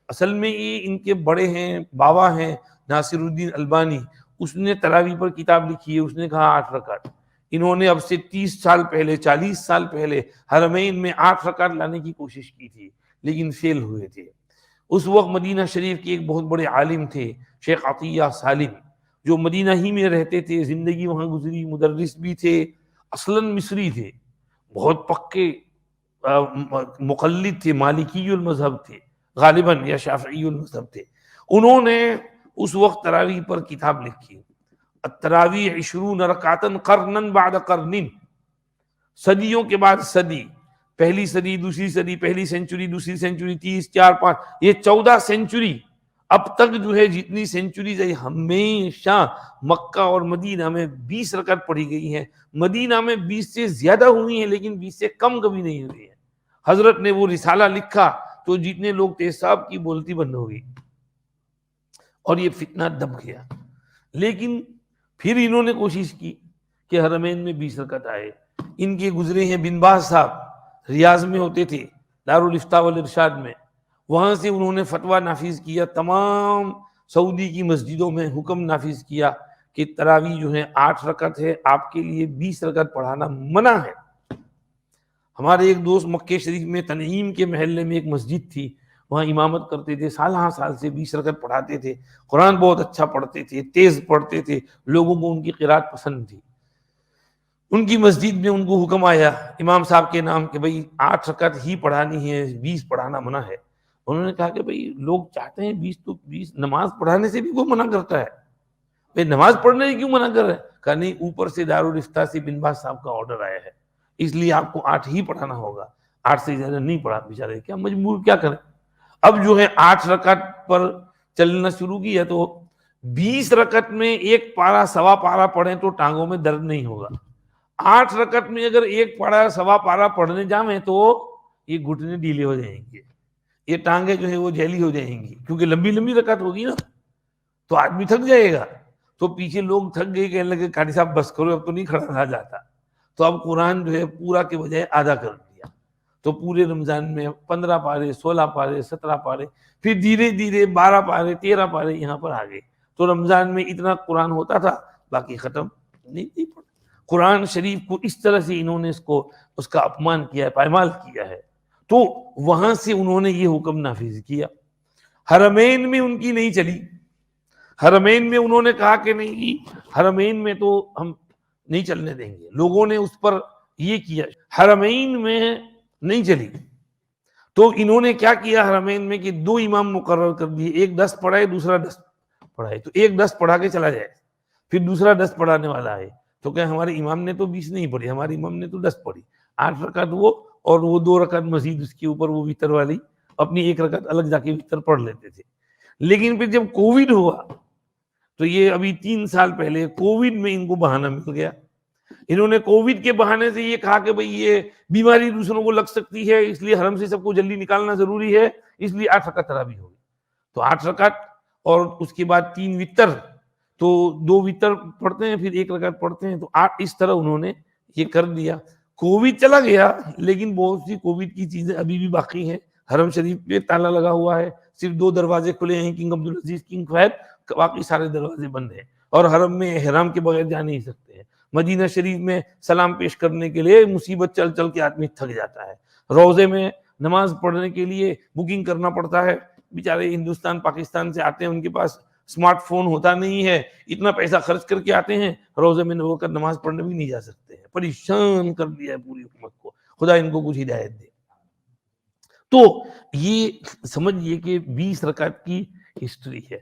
اصل میں یہ ان کے بڑے ہیں، بابا ہیں ناصر الدین البانی، اس نے تراویح پر کتاب لکھی ہے، اس نے کہا 8 رکعت۔ انہوں نے اب سے 30 سال پہلے، 40 سال پہلے حرمین میں 8 رکعت لانے کی کوشش کی تھی، لیکن فیل ہوئے تھے۔ اس وقت مدینہ شریف کے ایک بہت بڑے عالم تھے شیخ عطیہ سالم، جو مدینہ ہی میں رہتے تھے، زندگی وہاں گزری، مدرس بھی تھے، اصلاً مصری تھے، بہت پکے مقلد تھے، مالکی المذہب تھے غالباً، یا شافعی المذہب تھے۔ انہوں نے اس وقت تراویح پر کتاب لکھی، التراویح 20 رکعتا قرنا بعد قرن، صدیوں کے بعد صدی، پہلی صدی، دوسری صدی، پہلی سینچری، دوسری سینچری، 30، 4، 5، یہ 14 سینچری اب تک جو ہے، جتنی سینچریز ہے ہمیشہ مکہ اور مدینہ میں 20 رکعت پڑھی گئی ہیں۔ مدینہ میں 20 سے زیادہ ہوئی ہیں، لیکن 20 سے کم کبھی نہیں ہوئی ہیں۔ حضرت نے وہ رسالہ لکھا تو جتنے لوگ تھے سب کی بولتی بند ہو گئی اور یہ فتنہ دب گیا۔ لیکن پھر انہوں نے کوشش کی کہ حرمین میں 20 رکعت آئے۔ ان کے گزرے ہیں بن باز صاحب، ریاض میں ہوتے تھے، دارالافتاء والارشاد میں، وہاں سے انہوں نے فتویٰ نافذ کیا، تمام سعودی کی مسجدوں میں حکم نافذ کیا کہ تراویح جو ہے 8 رکعت ہے، آپ کے لیے 20 رکعت پڑھانا منع ہے۔ ہمارے ایک دوست مکہ شریف میں تنعیم کے محلے میں ایک مسجد تھی، وہاں امامت کرتے تھے، سال ہاں سال سے 20 رکعت پڑھاتے تھے، قرآن بہت اچھا پڑھتے تھے، تیز پڑھتے تھے، لوگوں کو ان کی قرات پسند تھی۔ ان کی مسجد میں ان کو حکم آیا امام صاحب کے نام کہ بھئی 8 رکعت ہی پڑھانی ہے، 20 پڑھانا منع ہے۔ انہوں نے کہا کہ بھئی لوگ چاہتے ہیں 20 تو 20، نماز پڑھانے سے بھی وہ منع کرتا ہے، بھئی نماز پڑھنے سے کیوں منع کر رہے ہیں؟ کہا نہیں، اوپر سے دارالافتاء سے بن باز صاحب کا آرڈر آیا ہے، اس لیے آپ کو 8 ہی پڑھانا ہوگا، 8 سے زیادہ نہیں پڑھا۔ بیچارے کیا مجبور کیا کریں۔ اب جو ہے 8 رکعت پر چلنا شروع کیا تو 20 رکعت میں ایک پارہ سوا پارہ پڑھیں تو ٹانگوں میں درد نہیں ہوگا، 8 رکعت میں اگر ایک پارہ سوا پارہ پڑھنے جائیں تو یہ گھٹنے ڈھیلے ہو جائیں گے، یہ ٹانگیں جو ہیں وہ جیلی ہو جائیں گی، کیونکہ لمبی لمبی رکعت ہوگی نا، تو آدمی تھک جائے گا۔ تو پیچھے لوگ تھک گئے، کہنے لگے قاری صاحب بس کرو، اب تو نہیں کھڑا رہا جاتا۔ تو اب قرآن جو ہے پورا کے بجائے آدھا کر دیا، تو پورے رمضان میں 15 پارے، 16 پارے، 17 پارے، پھر دھیرے دھیرے 12 پارے، 13 پارے یہاں پر آ گئے۔ تو رمضان میں اتنا قرآن ہوتا تھا، باقی ختم نہیں پڑا۔ قرآن شریف کو اس طرح سے انہوں نے اس کا اپمان کیا ہے، پائمال کیا ہے۔ تو وہاں سے انہوں نے یہ حکم نافذ کیا۔ حرمین میں ان کی نہیں چلی، حرمین میں انہوں نے کہا کہ نہیں، حرمین میں تو ہم نہیں چلنے دیں گے۔ لوگوں نے اس پر یہ کیا، حرمین میں نہیں چلی۔ تو انہوں نے کیا کیا حرمین میں کہ 2 امام مقرر کر دیے، ایک 10 پڑھائے، دوسرا 10 پڑھائے۔ تو ایک 10 پڑھا کے چلا جائے، پھر دوسرا 10 پڑھانے والا ہے، تو کہ ہمارے امام نے تو 20 نہیں پڑھی، ہمارے امام نے تو 10 پڑھی، 8 رکعت وہ، اور وہ 2 رکعت مزید اس کے اوپر وہ وتر والی، اپنی 1 رکعت الگ جا کے وتر پڑھ لیتے تھے۔ لیکن پھر جب کووڈ ہوا تو یہ ابھی 3 سال پہلے کووڈ میں ان کو بہانہ مل گیا، انہوں نے کووڈ کے بہانے سے یہ کہا کہ بھئی یہ بیماری دوسروں کو لگ سکتی ہے، اس لیے حرم سے سب کو جلدی نکالنا ضروری ہے، اس لیے 8 رکعت تراویح ہوگی۔ تو 8 رکعت اور اس کے بعد 3 وتر، تو 2 وتر پڑھتے ہیں پھر 1 رکعت پڑھتے ہیں، تو 8 اس طرح انہوں نے یہ کر دیا۔ کووڈ چلا گیا، لیکن بہت سی کووڈ کی چیزیں ابھی بھی باقی ہیں۔ حرم شریف پہ تالا لگا ہوا ہے، صرف 2 دروازے کھلے ہیں، کنگ عبدالعزیز، کنگ فہد، باقی سارے دروازے بند ہیں، اور حرم میں احرام کے بغیر جا نہیں سکتے ہیں۔ مدینہ شریف میں سلام پیش کرنے کے لیے مصیبت چل چل کے آدمی تھک جاتا ہے، روزے میں نماز پڑھنے کے لیے بکنگ کرنا پڑتا ہے، بیچارے ہندوستان پاکستان سے آتے ہیں، ان کے پاس اسمارٹ فون ہوتا نہیں ہے، اتنا پیسہ خرچ کر کے آتے ہیں، روزے میں نو کر نماز پڑھنے بھی نہیں جا سکتے ہیں۔ پریشان کر دیا ہے پوری امت کو، خدا ان کو کچھ ہدایت دے۔ تو یہ سمجھئے کہ 20 رکعت کی ہسٹری ہے۔